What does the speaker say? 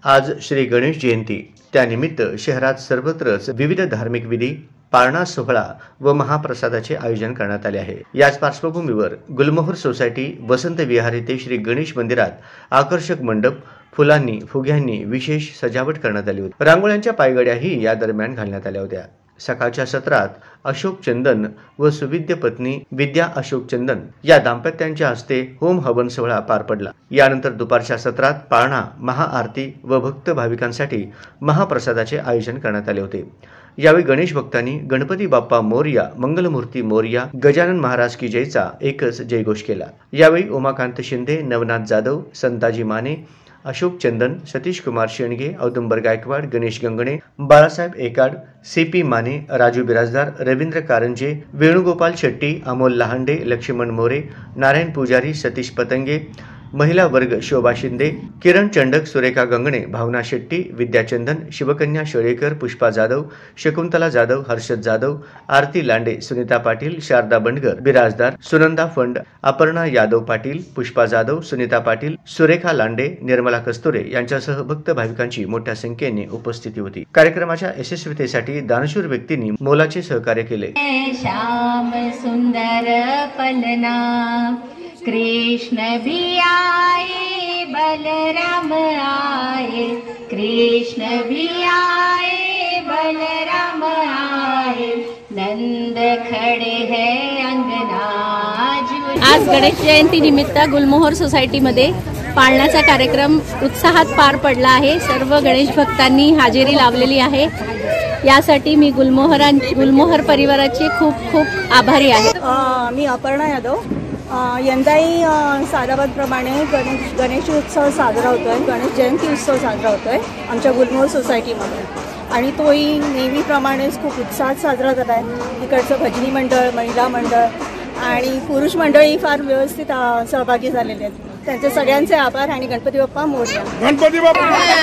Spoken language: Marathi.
आज श्री गणेश जयंती त्यानिमित्त शहरात सर्वत्रच विविध धार्मिक विधी, पाळणा सोहळा व महाप्रसादाचे आयोजन करण्यात आले आहे। याच पार्श्वभूमीवर गुलमोहर सोसायटी वसंत विहार येथे श्री गणेश मंदिरात आकर्षक मंडप, फुलांनी, फुग्यांनी विशेष सजावट करण्यात आली होती। रांगोळ्यांच्या पायगड्याही या दरम्यान घालण्यात आल्या होत्या। सकाळच्या सत्रात अशोक चंदन व सुविद्य पत्नी विद्या अशोक चंदन या दाम्पत्यांच्या हस्ते होम हवन सोहळा पार पडला। यानंतर दुपारच्या सत्रात पाळणा, महाआरती व भक्त भाविकांसाठी महाप्रसादाचे आयोजन करण्यात आले होते। यावेळी गणेश भक्तांनी गणपती बाप्पा मोरया, मंगलमूर्ती मोरया, गजानन महाराज की जयचा एकच जयघोष केला। यावेळी उमाकांत शिंदे, नवनाथ जाधव, संताजी माने, अशोक चंदन, सतीश कुमार शेणगे, औदुंबर गायकवाड, गणेश गंगणे, बाळासाहेब एकाड, सीपी माने, राजू बिराजदार, रवींद्र कारंजे, वेणुगोपाल शेट्टी, अमोल लहांडे, लक्ष्मण मोरे, नारायण पुजारी, सतीश पतंगे, महिला वर्ग शोभा शिंदे, किरण चंडक, सुरेखा गंगणे, भावना शेट्टी, विद्या चंदन, शिवकन्या शेळेकर, पुष्पा जाधव, शकुंतला जाधव, हर्षद जाधव, आरती लांडे, सुनीता पाटील, शारदा बंडगर, बिराजदार, सुनंदा फंड, अपर्णा यादव पाटील, पुष्पा जाधव, सुनीता पाटील, सुरेखा लांडे, निर्मला कस्तुरे यांच्यासह भक्त भाविकांची मोठ्या संख्येने उपस्थिती होती। कार्यक्रमाच्या यशस्वीतेसाठी दानशूर व्यक्तींनी मोलाचे सहकार्य केले। श्याम सुंदर पलना कृष्ण भी आए, बलराम आए, कृष्ण भी आए, बलराम आए, नंद खड़े हैं अंगना। आज गणेश जयंती निमित्त गुलमोहर सोसायटीमध्ये पाळण्याचा कार्यक्रम उत्साहात पार पडला आहे। सर्व गणेश भक्तांनी हजेरी लावलेली आहे। यासाठी मी गुलमोहर परिवाराचे खूप खूप आभारी आहे। मी अपर्णा यादव। यंदाही सालाबादप्रमाणे गणेश उत्सव साजरा होतोय, गणेश जयंती उत्सव साजरा होतोय आमच्या गुलमोहर सोसायटीमध्ये आणि तोही नेहमीप्रमाणेच खूप उत्साहात साजरा करत आहे। इकडचं भजनी मंडळ, महिला मंडळ आणि पुरुष मंडळही फार व्यवस्थित सहभागी झालेले आहेत। त्यांचे सगळ्यांचे आभार आणि गणपती बाप्पा मोरया। गणपती बाप्पा मोरया।